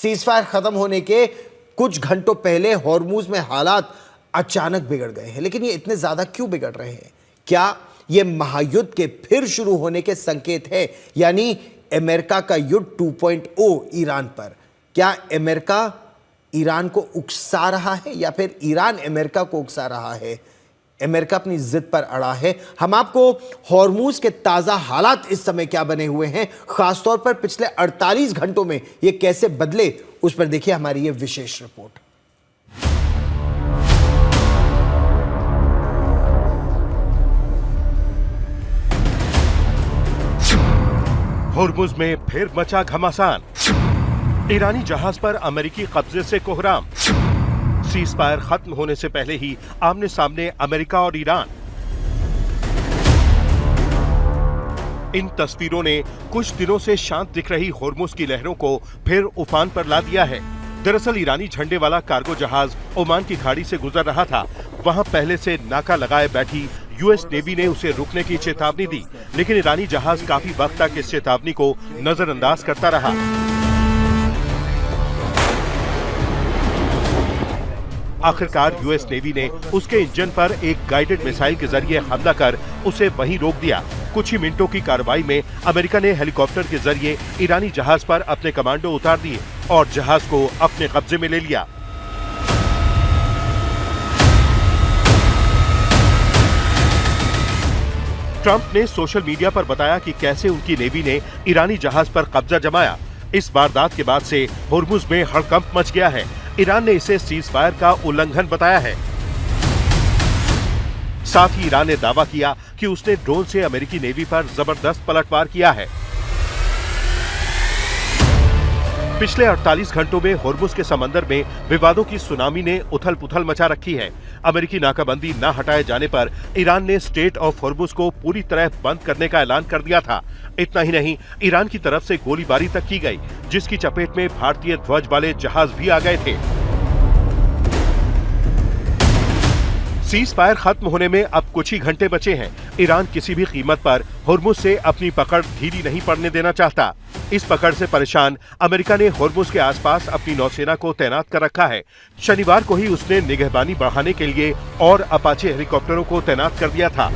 Ceasefire खत्म होने के कुछ घंटों पहले हॉर्मुज में हालात अचानक बिगड़ गए हैं, लेकिन ये इतने ज्यादा क्यों बिगड़ रहे हैं? क्या ये महायुद्ध के फिर शुरू होने के संकेत है, यानी अमेरिका का युद्ध 2.0 ईरान पर? क्या अमेरिका ईरान को उकसा रहा है या फिर ईरान अमेरिका को उकसा रहा है? अमेरिका अपनी जिद पर अड़ा है। हम आपको हॉर्मुज के ताजा हालात इस समय क्या बने हुए हैं, खासतौर पर पिछले 48 घंटों में ये कैसे बदले, उस पर देखिए हमारी ये विशेष रिपोर्ट। हॉर्मुज में फिर मचा घमासान, ईरानी जहाज पर अमेरिकी कब्जे से कोहराम, सीजफायर खत्म होने से पहले ही आमने सामने अमेरिका और ईरान। इन तस्वीरों ने कुछ दिनों से शांत दिख रही हॉर्मुज की लहरों को फिर उफान पर ला दिया है। दरअसल ईरानी झंडे वाला कार्गो जहाज ओमान की खाड़ी से गुजर रहा था। वहां पहले से नाका लगाए बैठी यूएस नेवी ने उसे रुकने की चेतावनी दी, लेकिन ईरानी जहाज काफी वक्त तक इस चेतावनी को नजरअंदाज करता रहा। आखिरकार यूएस नेवी ने उसके इंजन पर एक गाइडेड मिसाइल के जरिए हमला कर उसे वहीं रोक दिया। कुछ ही मिनटों की कार्रवाई में अमेरिका ने हेलीकॉप्टर के जरिए ईरानी जहाज पर अपने कमांडो उतार दिए और जहाज को अपने कब्जे में ले लिया। ट्रंप ने सोशल मीडिया पर बताया कि कैसे उनकी नेवी ने ईरानी जहाज पर कब्जा जमाया। इस वारदात के बाद से हॉर्मुज में हड़कंप मच गया है। ईरान ने इसे सीजफायर का उल्लंघन बताया है। साथ ही ईरान ने दावा किया कि उसने ड्रोन से अमेरिकी नेवी पर जबरदस्त पलटवार किया है। पिछले 48 घंटों में हॉर्मुज के समंदर में विवादों की सुनामी ने उथल-पुथल मचा रखी है। अमेरिकी नाकाबंदी न हटाए जाने पर ईरान ने स्टेट ऑफ हॉर्मुज को पूरी तरह बंद करने का ऐलान कर दिया था। इतना ही नहीं, ईरान की तरफ से गोलीबारी तक की गई, जिसकी चपेट में भारतीय ध्वज वाले जहाज भी आ गए थे। सीजफायर खत्म होने में अब कुछ ही घंटे बचे हैं। ईरान किसी भी कीमत पर हॉर्मुज से अपनी पकड़ ढीली नहीं पड़ने देना चाहता। इस पकड़ से परेशान अमेरिका ने हॉर्मुज के आसपास अपनी नौसेना को तैनात कर रखा है। शनिवार को ही उसने निगहबानी बढ़ाने के लिए और अपाचे हेलीकॉप्टरों को तैनात कर दिया था।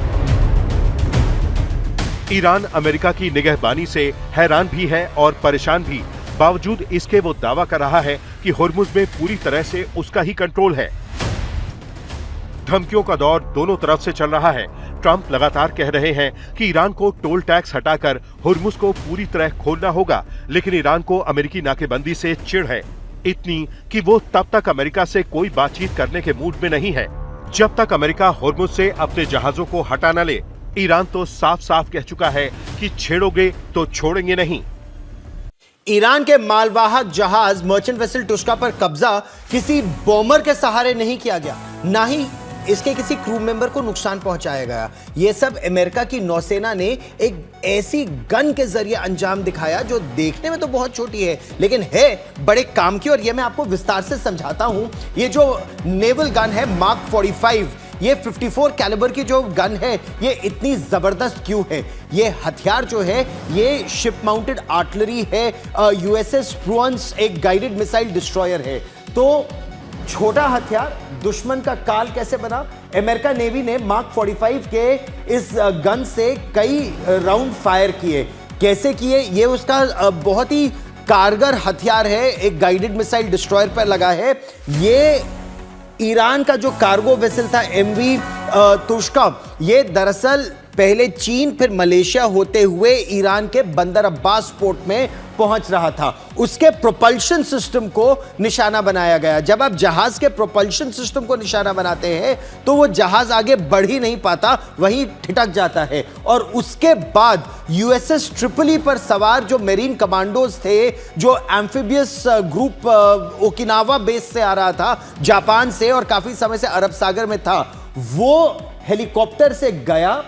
ईरान अमेरिका की निगहबानी से हैरान भी है और परेशान भी। बावजूद इसके वो दावा कर रहा है कि हॉर्मुज में पूरी तरह से उसका ही कंट्रोल है। धमकियों का दौर दोनों तरफ से चल रहा है। ट्रंप लगातार कह रहे हैं कि ईरान को टोल टैक्स हटाकर हॉर्मुज को पूरी तरह खोलना होगा, लेकिन ईरान को अमेरिकी नाकेबंदी से चिढ़ है, इतनी कि वो तब तक अमेरिका से कोई बातचीत करने के मूड में नहीं है जब तक अमेरिका हॉर्मुज से अपने जहाजों को हटा न ले। ईरान तो साफ साफ कह चुका है कि छेड़ोगे तो छोड़ेंगे नहीं। ईरान के मालवाहक जहाज मर्चेंट वेसल टुस्का पर कब्जा किसी बॉम्बर के सहारे नहीं किया गया, ना ही इसके किसी क्रू मेंबर को नुकसान पहुंचाया गया। यह सब अमेरिका की नौसेना ने एक ऐसी गन के जरिए अंजाम दिखाया जो देखने में तो बहुत छोटी है, लेकिन है बड़े काम की, और यह मैं आपको विस्तार से समझाता हूं। ये जो नेवल गन है मार्क 45, ये 54 कैलिबर की जो गन है, ये इतनी जबरदस्त क्यों है? ये हथियार जो है ये शिप माउंटेड आर्टिलरी है। यूएसएस प्रुअन्स एक गाइडेड मिसाइल डिस्ट्रॉयर है। तो छोटा हथियार दुश्मन का काल कैसे बना? अमेरिका नेवी ने मार्क 45 के इस गन से कई राउंड फायर किए। कैसे किए? ये उसका बहुत ही कारगर हथियार है, एक गाइडेड मिसाइल डिस्ट्रॉयर पर लगा है। ये ईरान का जो कार्गो वेसल था एमवी तुर्स्का, ये दरअसल पहले चीन फिर मलेशिया होते हुए ईरान के बंदर अब्बास पोर्ट में पहुंच रहा था। उसके प्रोपल्शन सिस्टम को निशाना बनाया गया। जब आप जहाज के प्रोपल्शन सिस्टम को निशाना बनाते हैं तो वो जहाज आगे बढ़ ही नहीं पाता, वहीं ठिठक जाता है। और उसके बाद यूएसएस ट्रिपली पर सवार जो मेरीन कमांडोज थे, जो एम्फिबियस ग्रुप ओकिनावा बेस से आ रहा था, जापान से, और काफी समय से अरब सागर में था, वो हेलीकॉप्टर से गया।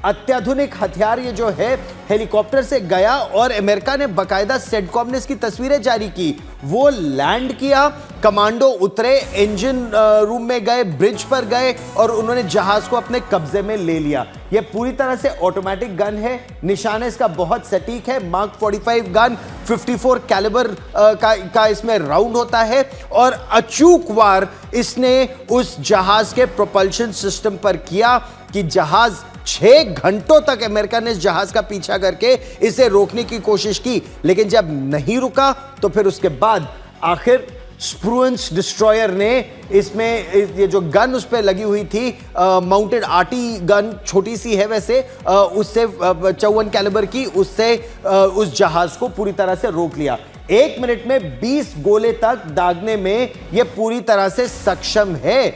अत्याधुनिक हथियार ये जो है हेलीकॉप्टर से गया, और अमेरिका ने बकायदा सेंटकॉम ने इसकी तस्वीरें जारी की। वो लैंड किया, कमांडो उतरे, इंजन रूम में गए, ब्रिज पर गए, और उन्होंने जहाज को अपने कब्जे में ले लिया। ये पूरी तरह से ऑटोमेटिक गन है, निशाना इसका बहुत सटीक है। मार्क 45 गन 54 कैलिबर का इसमें राउंड होता है और अचूक वार इसने उस जहाज के प्रोपल्शन सिस्टम पर किया कि जहाज 6 घंटों तक अमेरिका ने इस जहाज का पीछा करके इसे रोकने की कोशिश की, लेकिन जब नहीं रुका तो फिर उसके बाद आखिर स्प्रूएंस डिस्ट्रॉयर ने इसमें ये जो गन उस पर लगी हुई थी, माउंटेड आरटी गन, छोटी सी है वैसे, उससे 54 कैलिबर की, उससे उस जहाज को पूरी तरह से रोक लिया। 1 मिनट में 20 गोले तक दागने में यह पूरी तरह से सक्षम है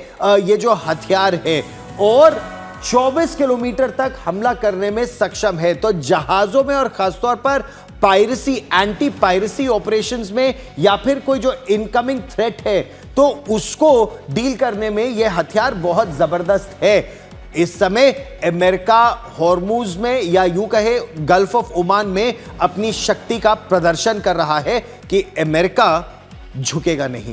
ये जो हथियार है, और 24 किलोमीटर तक हमला करने में सक्षम है। तो जहाजों में और खासतौर पर पायरेसी, एंटी पायरेसी ऑपरेशंस में या फिर कोई जो इनकमिंग थ्रेट है तो उसको डील करने में यह हथियार बहुत जबरदस्त है। इस समय अमेरिका हॉर्मूज में या यूं कहे गल्फ ऑफ ओमान में अपनी शक्ति का प्रदर्शन कर रहा है कि अमेरिका झुकेगा नहीं।